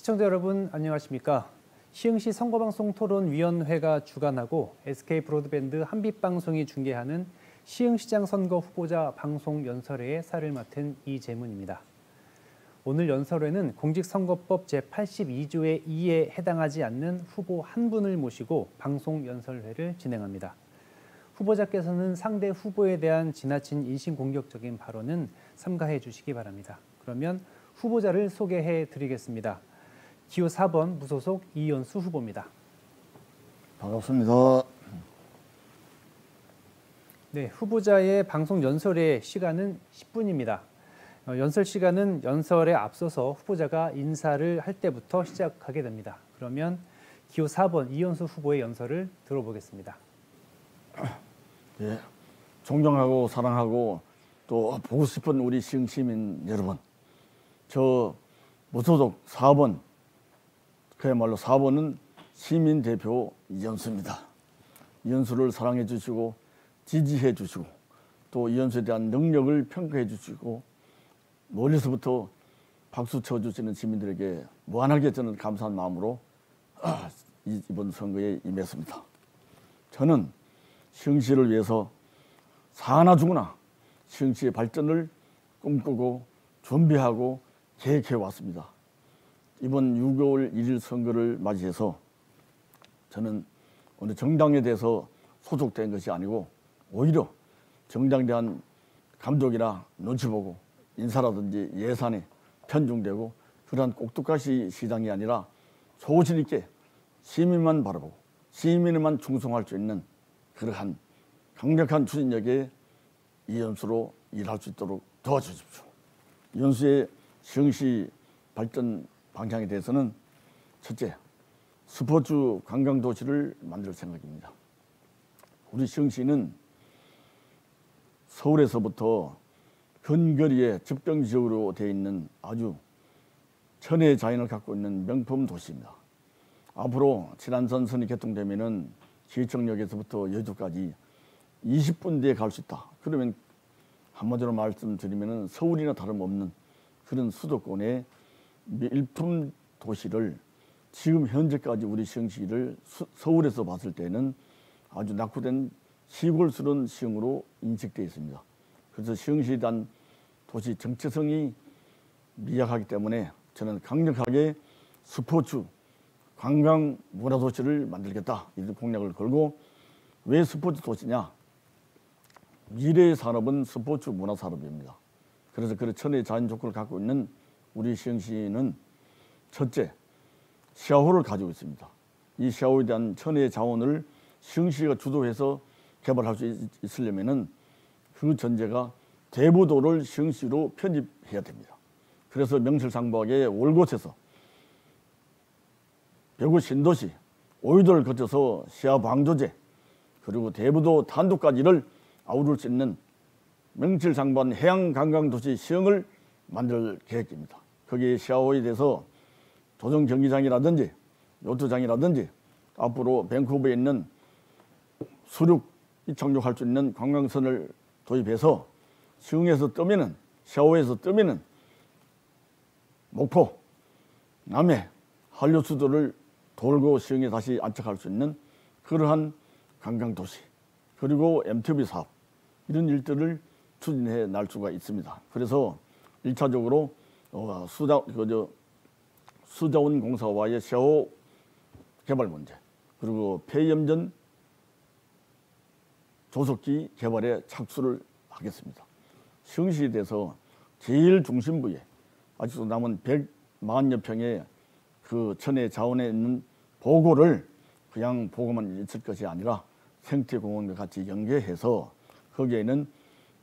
시청자 여러분 안녕하십니까? 시흥시 선거방송 토론위원회가 주관하고 SK브로드밴드 한빛방송이 중계하는 시흥시장 선거 후보자 방송 연설회의 사를 맡은 이재문입니다. 오늘 연설회는 공직선거법 제82조의 2에 해당하지 않는 후보 한 분을 모시고 방송 연설회를 진행합니다. 후보자께서는 상대 후보에 대한 지나친 인신공격적인 발언은 삼가해 주시기 바랍니다. 그러면 후보자를 소개해 드리겠습니다. 기호 4번 무소속 이현수 후보입니다. 반갑습니다. 네, 후보자의 방송 연설의 시간은 10분입니다. 연설 시간은 연설에 앞서서 후보자가 인사를 할 때부터 시작하게 됩니다. 그러면 기호 4번 이현수 후보의 연설을 들어보겠습니다. 예, 존경하고 사랑하고 또 보고 싶은 우리 시흥 시민 여러분, 저 무소속 4번, 그야말로 4번은 시민대표 이현수입니다. 이현수를 사랑해 주시고 지지해 주시고 또 이현수에 대한 능력을 평가해 주시고 멀리서부터 박수 쳐주시는 시민들에게 무한하게 저는 감사한 마음으로 이번 선거에 임했습니다. 저는 시흥시를 위해서 사나 죽으나 시흥시의 발전을 꿈꾸고 준비하고 계획해 왔습니다. 이번 6월 1일 선거를 맞이해서 저는 어느 정당에 대해서 소속된 것이 아니고 오히려 정당에 대한 감독이나 눈치 보고 인사라든지 예산이 편중되고 그러한 꼭두가시 시장이 아니라 소신 있게 시민만 바라보고 시민에만 충성할 수 있는 그러한 강력한 추진력의 이현수로 일할 수 있도록 도와주십시오. 이현수의 시흥시 발전 방향에 대해서는 첫째, 스포츠 관광도시를 만들 생각입니다. 우리 시흥시는 서울에서부터 근거리에 접경지역으로 되어 있는 아주 천혜의 자연을 갖고 있는 명품 도시입니다. 앞으로 진안선선이 개통되면은 시청역에서부터 여주까지 20분 뒤에 갈 수 있다. 그러면 한마디로 말씀드리면은 서울이나 다름없는 그런 수도권의 일품 도시를 지금 현재까지 우리 시흥시를 서울에서 봤을 때는 아주 낙후된 시골스러운 시흥으로 인식되어 있습니다. 그래서 시흥시에 대한 도시 정체성이 미약하기 때문에 저는 강력하게 스포츠 관광 문화도시를 만들겠다 이런 공약을 걸고, 왜 스포츠 도시냐? 미래의 산업은 스포츠 문화산업입니다. 그래서 그 천혜의 자연 조건을 갖고 있는 우리 시흥시는 첫째, 시야호를 가지고 있습니다. 이 시야호에 대한 천혜의 자원을 시흥시가 주도해서 개발할 수 있으려면은 그 전제가 대부도를 시흥시로 편입해야 됩니다. 그래서 명실상부하게 올곳에서 배구 신도시, 오유도를 거쳐서 시야 방조제 그리고 대부도 단도까지를 아우를 수 있는 명실상부한 해양관광도시 시흥을 만들 계획입니다. 거기에 시야호에 대해서 조정 경기장이라든지 요트장이라든지 앞으로 밴쿠버에 있는 수륙 착륙할 수 있는 관광선을 도입해서 시흥에서 뜨면은 시야호에서 뜨면은 목포, 남해, 한류 수도를 돌고 시흥에 다시 안착할 수 있는 그러한 관광도시, 그리고 MTB 사업 이런 일들을 추진해 날 수가 있습니다. 그래서 1차적으로 수자원 공사와의 시야호 개발 문제, 그리고 폐염전 조속기 개발에 착수를 하겠습니다. 시흥시에 대해서 제일 중심부에 아직도 남은 140여 평의 그 천혜 자원에 있는 보고를 그냥 보고만 있을 것이 아니라 생태공원과 같이 연계해서 거기에는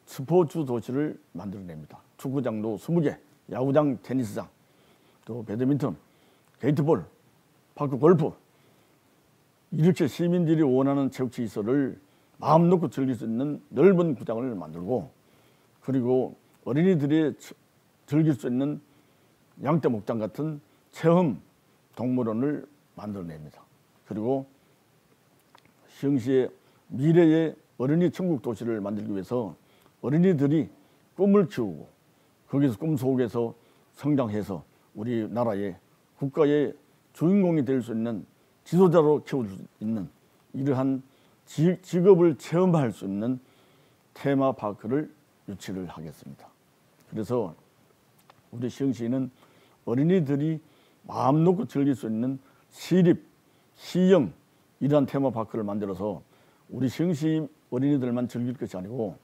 스포츠 도시를 만들어냅니다. 축구장도 20개, 야구장, 테니스장, 또 배드민턴, 게이트볼, 파크 골프, 이렇게 시민들이 원하는 체육시설을 마음 놓고 즐길 수 있는 넓은 구장을 만들고, 그리고 어린이들이 즐길 수 있는 양떼목장 같은 체험 동물원을 만들어냅니다. 그리고 시흥시의 미래의 어린이 천국 도시를 만들기 위해서 어린이들이 꿈을 키우고 거기서 꿈 속에서 성장해서 우리나라의 국가의 주인공이 될 수 있는 지도자로 키울 수 있는 이러한 직업을 체험할 수 있는 테마파크를 유치를 하겠습니다. 그래서 우리 시흥시는 어린이들이 마음 놓고 즐길 수 있는 시립, 시형 이러한 테마파크를 만들어서 우리 시흥시 어린이들만 즐길 것이 아니고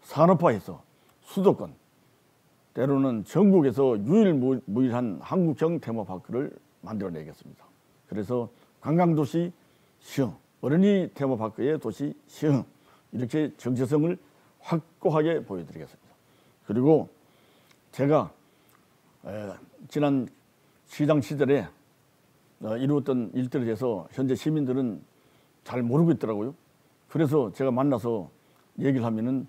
산업화해서 수도권 때로는 전국에서 유일무이한 한국형 테마파크를 만들어내겠습니다. 그래서 관광도시 시흥, 어린이 테마파크의 도시 시흥 이렇게 정체성을 확고하게 보여드리겠습니다. 그리고 제가 지난 시장 시절에 이루었던 일들에 대해서 현재 시민들은 잘 모르고 있더라고요. 그래서 제가 만나서 얘기를 하면은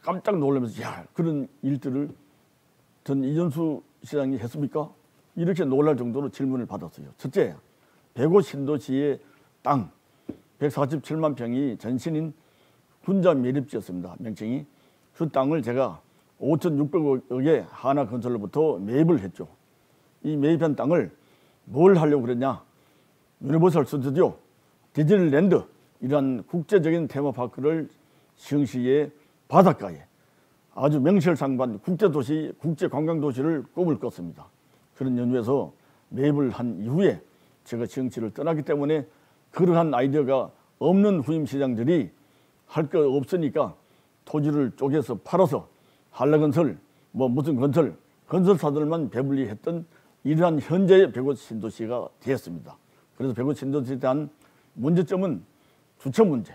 깜짝 놀라면서 야, 그런 일들을 전 이전수 시장이 했습니까? 이렇게 놀랄 정도로 질문을 받았어요. 첫째, 백오 신도시의 땅 147만 평이 전신인 군자 매립지였습니다. 명칭이. 그 땅을 제가 5,600억의 하나건설로부터 매입을 했죠. 이 매입한 땅을 뭘 하려고 그랬냐? 유니버설 스튜디오, 디즈니랜드 이러한 국제적인 테마파크를 시흥시의 바닷가에 아주 명실상부한 국제도시, 국제관광도시를 꿈을 꿨습니다. 그런 연유에서 매입을 한 이후에 제가 시흥시를 떠나기 때문에 그러한 아이디어가 없는 후임시장들이 할 거 없으니까 토지를 쪼개서 팔아서 한라건설, 무슨 건설사들만 배불리 했던 이러한 현재의 백오 신도시가 되었습니다. 그래서 백오 신도시에 대한 문제점은 주차 문제,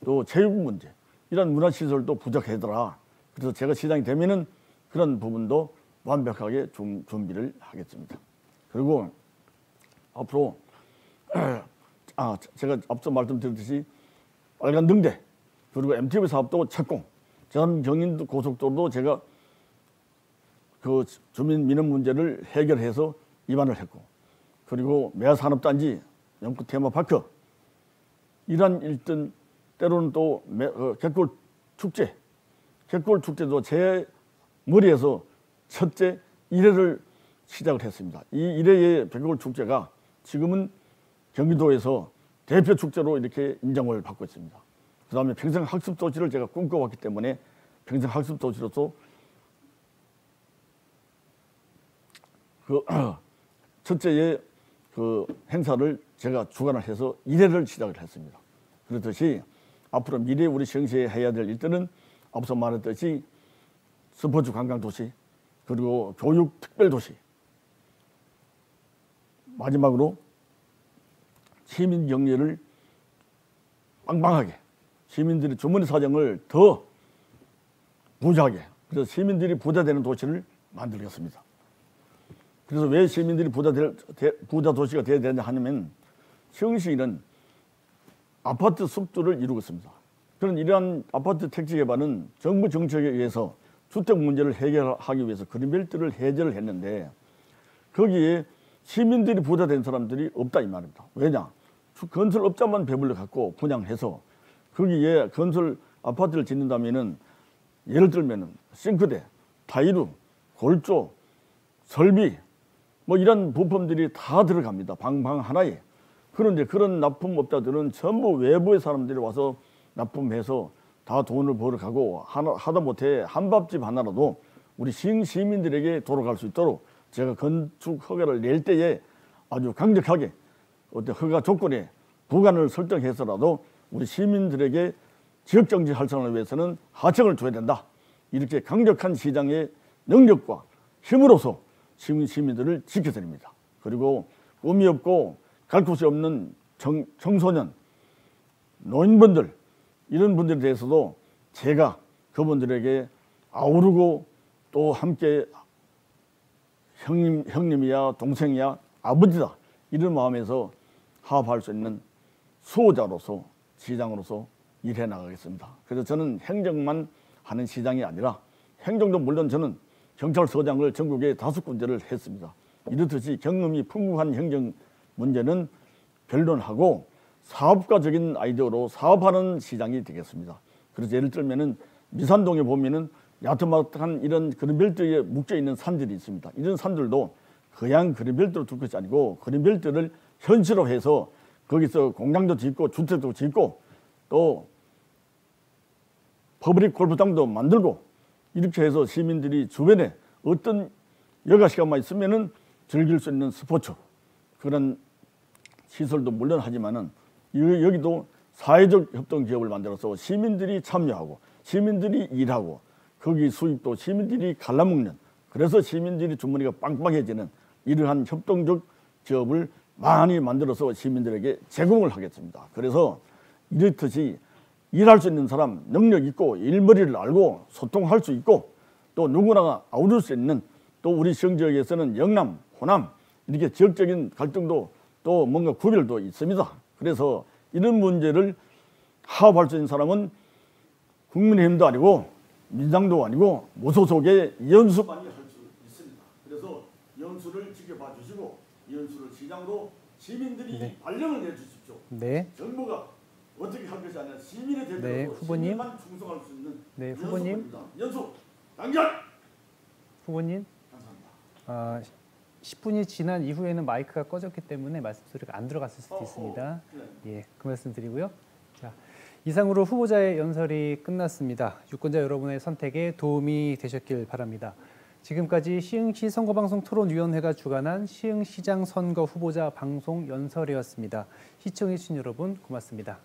또 체육 문제, 이런 문화시설도 부족하더라. 그래서 제가 시장이 되면은 그런 부분도 완벽하게 준비를 하겠습니다. 그리고 앞으로 제가 앞서 말씀드렸듯이 빨간 등대 그리고 MTV 사업도 착공, 전 경인도 고속도로도 제가 그 주민 민원 문제를 해결해서 입안을 했고, 그리고 매화산업단지, 영구 테마파크 이런 일등 때로는 또 갯골 축제도 제 머리에서 첫째 1회를 시작을 했습니다. 이 1회의 갯골 축제가 지금은 경기도에서 대표 축제로 이렇게 인정을 받고 있습니다. 그 다음에 평생학습도시를 제가 꿈꿔왔기 때문에 평생학습도시로서 그 첫째의 그 행사를 제가 주관을 해서 1회를 시작을 했습니다. 그렇듯이 앞으로 미래 우리 시흥시에 해야 될 일들은 앞서 말했듯이 스포츠 관광도시, 그리고 교육 특별도시, 마지막으로 시민 경제를 빵빵하게, 시민들의 주머니 사정을 더 부자하게, 그래서 시민들이 부자되는 도시를 만들겠습니다. 그래서 왜 시민들이 부자 도시가 되어야 되냐 하면 시흥시는 아파트 습주를 이루고 있습니다. 그런 이러한 아파트 택지 개발은 정부 정책에 의해서 주택 문제를 해결하기 위해서 그린벨트를 해제를 했는데 거기에 시민들이 부자된 사람들이 없다 이 말입니다. 왜냐? 건설업자만 배불러 갖고 분양해서 거기에 건설 아파트를 짓는다면은 예를 들면은 싱크대, 타일루, 골조, 설비 이런 부품들이 다 들어갑니다. 방 하나에. 그런데 그런 납품업자들은 전부 외부의 사람들이 와서 납품해서 다 돈을 벌어가고 하다못해 한밥집 하나라도 우리 시민들에게 돌아갈 수 있도록 제가 건축 허가를 낼 때에 아주 강력하게 어떤 허가 조건에 구간을 설정해서라도 우리 시민들에게 지역정치 활성화를 위해서는 하청을 줘야 된다. 이렇게 강력한 시장의 능력과 힘으로서 시민들을 지켜드립니다. 그리고 꿈이 없고 갈 곳이 없는 청소년, 노인분들 이런 분들에 대해서도 제가 그분들에게 아우르고 또 함께 형님이야 동생이야 아버지다 이런 마음에서 화합할 수 있는 수호자로서 시장으로서 일해 나가겠습니다. 그래서 저는 행정만 하는 시장이 아니라 행정도 물론 저는 경찰서장을 전국에 5군데를 했습니다. 이렇듯이 경험이 풍부한 행정 문제는 변론하고 사업가적인 아이디어로 사업하는 시장이 되겠습니다. 그래서 예를 들면은 미산동에 보면은 야트막한 이런 그런 벨트에 묶여 있는 산들이 있습니다. 이런 산들도 그냥 그린벨트로 둘 것이 아니고 그린벨트를 현실화해서 거기서 공장도 짓고 주택도 짓고 또 퍼블릭 골프장도 만들고 이렇게 해서 시민들이 주변에 어떤 여가 시간만 있으면은 즐길 수 있는 스포츠 그런 시설도 물론 하지만은 여기도 사회적 협동 기업을 만들어서 시민들이 참여하고 시민들이 일하고 거기 수입도 시민들이 갈라먹는 그래서 시민들이 주머니가 빵빵해지는 이러한 협동적 기업을 많이 만들어서 시민들에게 제공을 하겠습니다. 그래서 이렇듯이 일할 수 있는 사람, 능력 있고 일머리를 알고 소통할 수 있고 또 누구나가 아우를 수 있는 또 우리 시흥 지역에서는 영남, 호남 이렇게 지역적인 갈등도 또 뭔가 구별도 있습니다. 그래서 이런 문제를 화합할 수 있는 사람은 국민의힘도 아니고 민주당도 아니고 무소속의 이현수만이 할 수 있습니다. 그래서 이현수를 지켜봐 주시고 이현수를 시장으로 시민들이 발령을 내주십시오. 네. 정부가 어떻게 할 것이 아니라 시민의 대표로 네, 후보님. 시민만 충성할 수 있는 네, 후보님. 이현수입니다. 이현수 당장. 후보님. 감사합니다. 10분이 지난 이후에는 마이크가 꺼졌기 때문에 말씀 소리가 안 들어갔을 수도 있습니다. 네. 예, 그 말씀 드리고요. 자, 이상으로 후보자의 연설이 끝났습니다. 유권자 여러분의 선택에 도움이 되셨길 바랍니다. 지금까지 시흥시 선거방송 토론위원회가 주관한 시흥시장 선거 후보자 방송 연설이었습니다. 시청해주신 여러분 고맙습니다.